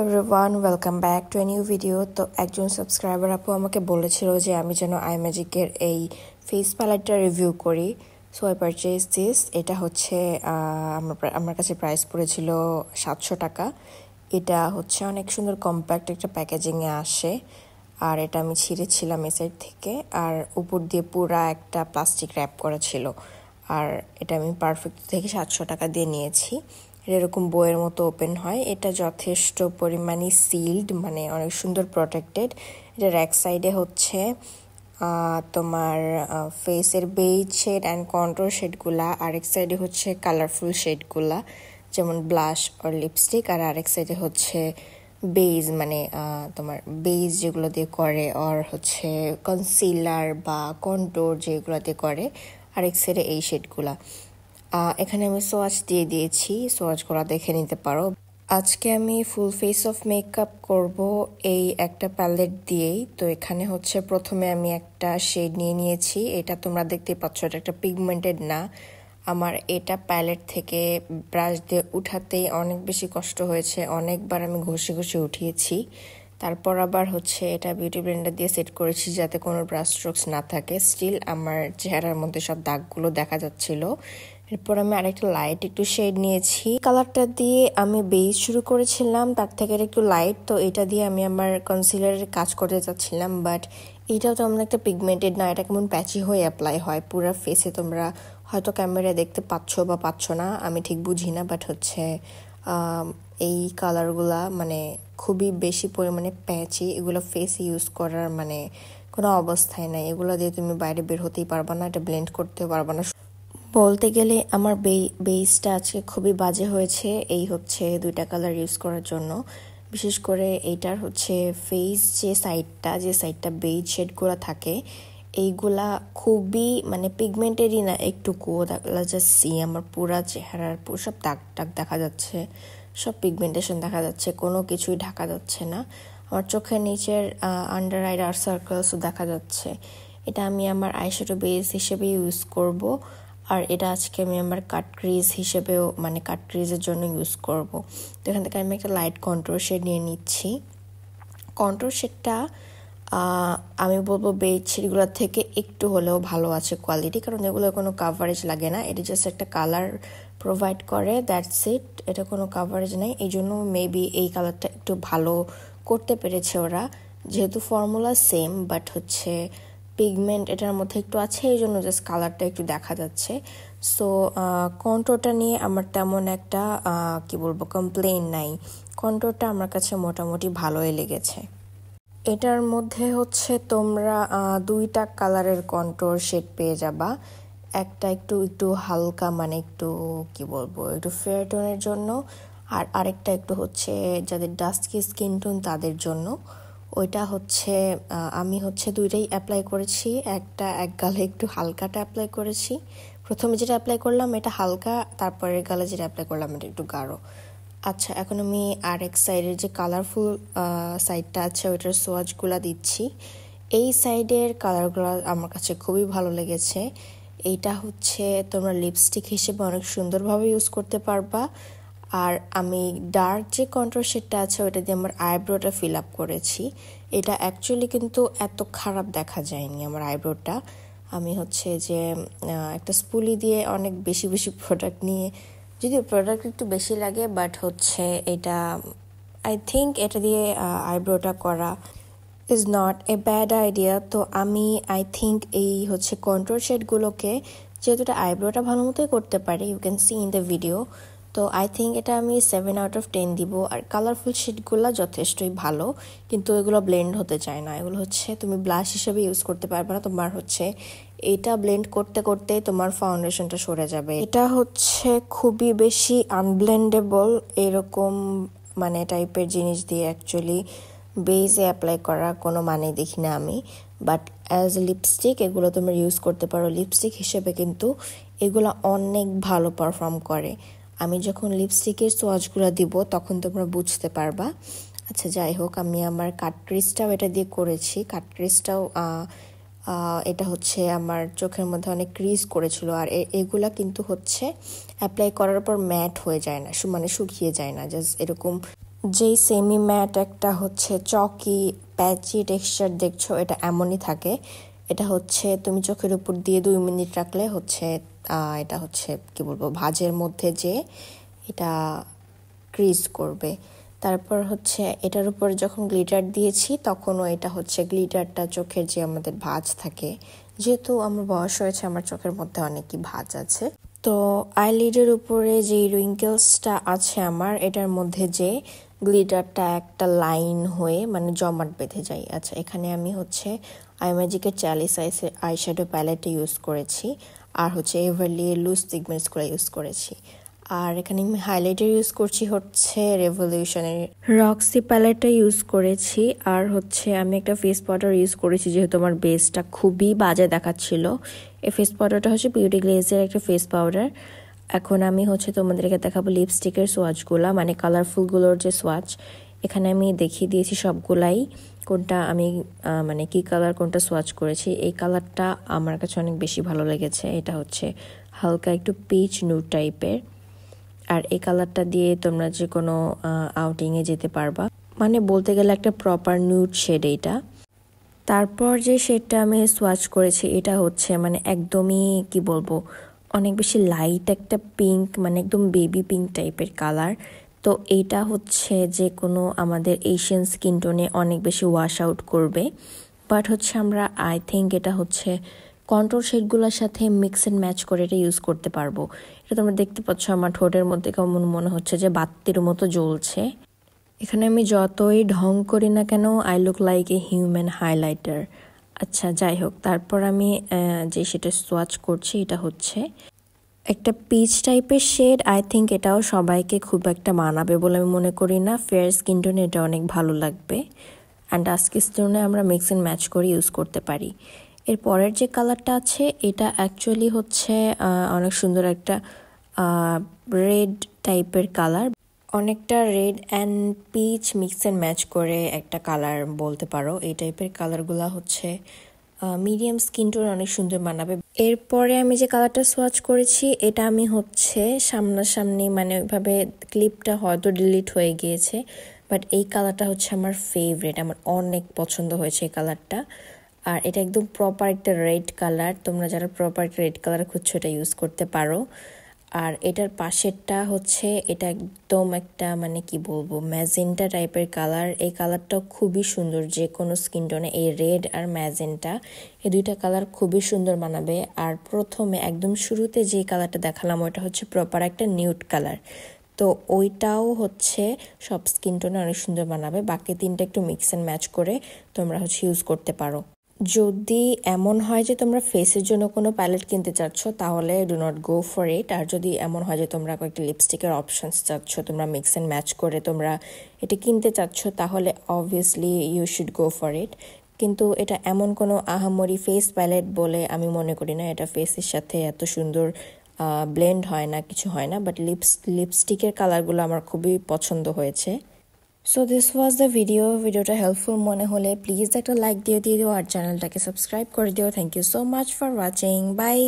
Everyone, welcome back to a new video. তো একজন subscriber আপু আমাকে বলেছিল যে আমি যেন আইম্যাজিকের এই ফেস প্যালেটটা রিভিউ করি। So I purchase this. এটা হচ্ছে আমার কাছে প্রাইস পড়েছিল 700 টাকা। এটা হচ্ছে অনেক সুন্দর কম্প্যাক্ট একটা প্যাকেজিংয়ে আসে, আর এটা আমি ছিঁড়েছিলাম এই সাইড থেকে, আর উপর দিয়ে পুরা একটা প্লাস্টিক র্যাপ করা ছিল। আর এটা আমি পারফেক্ট থেকে 700 টাকা দিয়ে নিয়েছি। এরকম বইয়ের মতো ওপেন হয়। এটা যথেষ্ট পরিমাণে সিল্ড, মানে অনেক সুন্দর প্রোটেক্টেড। এটার এক সাইডে হচ্ছে তোমার ফেসের বেজ শেড অ্যান্ড কন্ট্রোল শেডগুলা, আরেক সাইডে হচ্ছে কালারফুল শেডগুলা যেমন ব্লাশ আর লিপস্টিক, আর আরেক সাইডে হচ্ছে বেজ, মানে তোমার বেজ যেগুলো দিয়ে করে, আর হচ্ছে কনসিলার বা কন্ট্রোর যেগুলো দিয়ে করে আরেক সাইডে এই শেডগুলা। এখানে আমি সোয়াচ দিয়ে দিয়েছি, সোয়াচগুলো দেখে নিতে পারো। আজকে আমি ফুল ফেস অফ মেকআপ করব এই একটা প্যালেট দিয়েই। তো এখানে হচ্ছে প্রথমে আমি একটা শেড নিয়ে নিয়েছি। এটা তোমরা দেখতে পাচ্ছ, এটা একটা পিগমেন্টেড না। আমার এটা প্যালেট থেকে ব্রাশ দিয়ে উঠাতেই অনেক বেশি কষ্ট হয়েছে, অনেকবার আমি ঘষে ঘষে উঠিয়েছি। তারপর আবার হচ্ছে এটা বিউটি ব্লেন্ডার দিয়ে সেট করেছি যাতে কোনো ব্রাশ স্ট্রোকস না থাকে। স্টিল আমার চেহারার মধ্যে সব দাগগুলো দেখা যাচ্ছিল। এরপর আমি আরেকটা লাইট একটু শেড নিয়েছি। কালারটা দিয়ে আমি বেস শুরু করেছিলাম, তার থেকে একটু লাইট। তো এটা দিয়ে আমি আমার কনসিলারের কাজ করতে চাচ্ছিলাম, বাট এটাও তো আমরা একটা পিগমেন্টেড না, এটা কেমন প্যাচি হয়ে অ্যাপ্লাই হয় পুরো ফেসে। তোমরা হয়তো ক্যামেরায় দেখতে পাচ্ছ বা পাচ্ছ না, আমি ঠিক বুঝি না, বাট হচ্ছে এই কালারগুলা মানে খুবই বেশি পরিমাণে প্যাচি। এগুলো ফেসে ইউজ করার মানে কোনো অবস্থায় নাই। এগুলো দিয়ে তুমি বাইরে বের হতেই পারবা না, এটা ব্লেন্ড করতেও পারবা না। বলতে গেলে আমার বেসটা আজকে খুবই বাজে হয়েছে। এই হচ্ছে দুইটা কালার ইউজ করার জন্য, বিশেষ করে এইটার হচ্ছে ফেস যে সাইডটা বেজ শেডগুলো থাকে, এইগুলা খুবই মানে পিগমেন্টেরই না, একটুকুও জাস্ট সি আমার পুরা চেহারার সব দাগ টাগ দেখা যাচ্ছে, সব পিগমেন্টেশন দেখা যাচ্ছে, কোনো কিছুই ঢাকা যাচ্ছে না। আমার চোখের নিচের আন্ডার আই ডার্ক সার্কেলসও দেখা যাচ্ছে। এটা আমি আমার আইশ্যাডো বেস হিসেবে ইউজ করব, আর এটা আজকে আমি আমার কাট ক্রিজ হিসেবেও মানে কাট ক্রিজের জন্য ইউজ করব। তো এখান থেকে আমি একটা লাইট কন্ট্রোল শেড নিয়ে নিচ্ছি। কন্ট্রোল শেডটা আমি বলবো বেজ শেডগুলোর থেকে একটু হলেও ভালো আছে কোয়ালিটি, কারণ এগুলো কোনো কাভারেজ লাগে না, এটা জাস্ট একটা কালার প্রোভাইড করে, দ্যাটস ইট। এটা কোনো কাভারেজ নেই, এই জন্য মেবি এই কালারটা একটু ভালো করতে পেরেছে ওরা, যেহেতু ফর্মুলা সেম, বাট হচ্ছে পিগমেন্ট এটার মধ্যে একটু আছে, এই জন্য জাস্ট কালারটা একটু দেখা যাচ্ছে। সো কন্ট্রোরটা নিয়ে আমার তেমন একটা কি বলবো কমপ্লেইন নাই। কন্ট্রোরটা আমার কাছে মোটামুটি ভালোই লেগেছে। এটার মধ্যে হচ্ছে তোমরা দুইটা কালারের কন্ট্রোর শেড পেয়ে যাবা। একটা একটু একটু হালকা, মানে একটু কি বলবো একটু ফেয়ার টোনের জন্য, আর আরেকটা একটু হচ্ছে যাদের ডাস্কি স্কিন টোন তাদের জন্য। ওইটা হচ্ছে আমি হচ্ছে দুইটাই অ্যাপ্লাই করেছি। একটা এক গালে একটু হালকাটা অ্যাপ্লাই করেছি। প্রথমে যেটা অ্যাপ্লাই করলাম এটা হালকা, তারপরের গালে যেটা অ্যাপ্লাই করলাম এটা একটু গাঢ়। আচ্ছা, এখন আমি আরেক সাইডের যে কালারফুল সাইডটা আছে ওইটার সোয়াচগুলো দিচ্ছি। এই সাইডের কালারগুলো আমার কাছে খুবই ভালো লেগেছে। এইটা হচ্ছে তোমরা লিপস্টিক হিসেবে অনেক সুন্দরভাবে ইউজ করতে পারবা। আর আমি ডার্ক যে কন্ট্রোল শেডটা আছে ওইটা দিয়ে আমার আইব্রোটা ফিল আপ করেছি। এটা অ্যাকচুয়ালি কিন্তু এত খারাপ দেখা যায়নি আমার আইব্রোটা। আমি হচ্ছে যে একটা স্পুলি দিয়ে অনেক বেশি বেশি প্রোডাক্ট নিয়ে, যদিও প্রোডাক্ট একটু বেশি লাগে, বাট হচ্ছে এটা আই থিঙ্ক এটা দিয়ে আইব্রোটা করা is not a bad idea. তো আমি আই থিঙ্ক এই হচ্ছে কন্ট্রোল শেডগুলোকে, যেহেতু এটা আইব্রোটা ভালো মতোই করতে পারে, you can see in the video, তো আই থিঙ্ক এটা আমি 7/10 দিব। আর কালারফুল শেডগুলো যথেষ্টই ভালো, কিন্তু এগুলো ব্লেন্ড হতে চায় না। এগুলো হচ্ছে তুমি ব্লাশ হিসেবে ইউজ করতে পারবে না, তোমার হচ্ছে এটা ব্লেন্ড করতে করতে তোমার ফাউন্ডেশনটা সরে যাবে। এটা হচ্ছে খুবই বেশি আনব্লেন্ডেবল এরকম মানে টাইপের জিনিস দিয়ে অ্যাকচুয়ালি বেসে অ্যাপ্লাই করা কোনো মানে দেখি না আমি। বাট অ্যাজ লিপস্টিক এগুলো তোমরা ইউজ করতে পারো লিপস্টিক হিসেবে, কিন্তু এগুলো অনেক ভালো পারফর্ম করে। আমি যখন লিপস্টিকের সোয়াচগুলো দিব তখন তোমরা বুঝতে পারবা। আচ্ছা, যাই হোক, আমি আমার কাট ক্রিজটাও এটা দিয়ে করেছি। কাট ক্রিজটাও এটা হচ্ছে আমার চোখের মধ্যে অনেক ক্রিজ করেছিল, আর এগুলা কিন্তু হচ্ছে অ্যাপ্লাই করার পর ম্যাট হয়ে যায় না, মানে শুকিয়ে যায় না, জাস্ট এরকম যেই সেমি ম্যাট একটা হচ্ছে চকি প্যাচি টেক্সচার দেখছো, এটা এমনই থাকে। এটা হচ্ছে তুমি চোখের উপর দিয়ে 2 মিনিট রাখলে হচ্ছে এটা হচ্ছে কি বলবো, ভাঁজের মধ্যে যে এটা ক্রিজ করবে। তারপর হচ্ছে এটার উপর যখন গ্লিটার দিয়েছি তখনও এটা হচ্ছে গ্লিটারটা চোখের যে আমাদের ভাঁজ থাকে, যেহেতু আমার বয়স হয়েছে আমার চোখের মধ্যে অনেকই ভাঁজ আছে, তো আইলিডের উপরে যে রিঙ্কেলসটা আছে আমার, এটার মধ্যে যে গ্লিটারটা একটা লাইন হয়ে মানে জমাট বেঁধে যায়। আচ্ছা, এখানে আমি হচ্ছে আইম্যাজিকের চ্যালিস আইশ্যাডো প্যালেটটা ইউজ করেছি, আর হচ্ছে এভারলি লুজ পিগমেন্টসগুলো ইউজ করেছি। আর এখানে আমি হাইলাইটার ইউজ করছি হচ্ছে রেভলিউশনের রক্সি প্যালেটটা ইউজ করেছি। আর হচ্ছে আমি একটা ফেস পাউডার ইউজ করেছি, যেহেতু আমার বেসটা খুবই বাজে দেখাচ্ছিল। এই ফেস পাউডারটা হচ্ছে বিউটি গ্লেজের একটা ফেস পাউডার। এখন আমি হচ্ছে তোমাদেরকে দেখাবো লিপস্টিকের সোয়াচগুলা, মানে কালারফুলগুলোর যে সোয়াচ। এখানে আমি দেখিয়ে দিয়েছি সবগুলাই কোনটা আমি মানে কি কালার কোনটা সোয়াচ করেছি। এই কালারটা আমার কাছে অনেক বেশি ভালো লেগেছে। এটা হচ্ছে হালকা একটু পিচ নুড টাইপের, আর এই কালারটা দিয়ে তোমরা যে কোনো আউটিংয়ে যেতে পারবা, মানে বলতে গেলে একটা প্রপার নিউড শেড এইটা। তারপর যে শেডটা আমি সোয়াচ করেছি এটা হচ্ছে মানে একদমই কি বলবো, অনেক বেশি লাইট একটা পিঙ্ক, মানে একদম বেবি পিঙ্ক টাইপের কালার। তো এইটা হচ্ছে যে কোনো আমাদের এশিয়ান স্কিন টোনে অনেক বেশি ওয়াশ আউট করবে। বাট হচ্ছে আমরা আই থিঙ্ক এটা হচ্ছে কন্ট্রোল শেডগুলোর সাথে মিক্স অ্যান্ড ম্যাচ করে এটা ইউজ করতে পারবো। এটা তোমরা দেখতে পাচ্ছ আমার ঠোঁটের মধ্যে কেমন মনে হচ্ছে যে বাতির মতো জ্বলছে। এখানে আমি যতই ঢং করি না কেন, I look like a human highlighter. আচ্ছা, যাই হোক, তারপর আমি যে সেটা সোয়াচ করছি এটা হচ্ছে একটা পিচ টাইপের শেড। আই থিঙ্ক এটাও সবাইকে খুব একটা মানাবে বলে আমি মনে করি না। ফেয়ার স্কিন টোনে এটা অনেক ভালো লাগবে, অ্যান্ড ডাস্কি স্টোনে আমরা মিক্স অ্যান্ড ম্যাচ করে ইউজ করতে পারি। এর পরের যে কালারটা আছে এটা অ্যাকচুয়ালি হচ্ছে অনেক সুন্দর একটা রেড টাইপের কালার, অনেকটা red and peach mix and match করে একটা কালার বলতে পারো। এই টাইপের কালারগুলো হচ্ছে মিডিয়াম স্কিন টোন অনেক সুন্দর মানাবে। এরপরে আমি যে কালারটা সোয়াচ করেছি এটা আমি হচ্ছে সামনাসামনি, মানে ওইভাবে ক্লিপটা হয়তো ডিলিট হয়ে গিয়েছে, বাট এই কালারটা হচ্ছে আমার ফেভারিট, আমার অনেক পছন্দ হয়েছে এই কালারটা। আর এটা একদম প্রপার একটা রেড কালার, তোমরা যারা প্রপার রেড কালার খুঁজছো এটা ইউজ করতে পারো। আর এটার পাশেরটা হচ্ছে এটা একদম একটা মানে কি বলবো ম্যাজেন্টা টাইপের কালার। এই কালারটাও খুবই সুন্দর, যে কোনো স্কিন টোনে এই রেড আর ম্যাজেন্টা এই দুইটা কালার খুবই সুন্দর মানাবে। আর প্রথমে একদম শুরুতে যে কালারটা দেখালাম ওইটা হচ্ছে প্রপার একটা নিউড কালার, তো ওইটাও হচ্ছে সব স্কিন টোনে অনেক সুন্দর মানাবে। বাকি তিনটা একটু মিক্স অ্যান্ড ম্যাচ করে তোমরা হচ্ছে ইউজ করতে পারো। যদি এমন হয় যে তোমরা ফেসের জন্য কোনো প্যালেট কিনতে চাচ্ছ তাহলে do not go for it. আর যদি এমন হয় যে তোমরা কয়েকটা লিপস্টিকের অপশনস চাচ্ছ, তোমরা মিক্স অ্যান্ড ম্যাচ করে তোমরা এটা কিনতে চাচ্ছ, তাহলে obviously you should go for it. কিন্তু এটা এমন কোনো আহামরি ফেস প্যালেট বলে আমি মনে করি না। এটা ফেসের সাথে এত সুন্দর ব্লেন্ড হয় না, কিছু হয় না। বাট লিপস্টিকের কালারগুলো আমার খুবই পছন্দ হয়েছে। সো দিস ওয়াজ দ্য ভিডিওটা হেল্পফুল মনে হলে প্লিজ একটা লাইক দিয়ে দিও আর চ্যানেলটাকে সাবস্ক্রাইব করে দিও। Thank you so much for watching, by.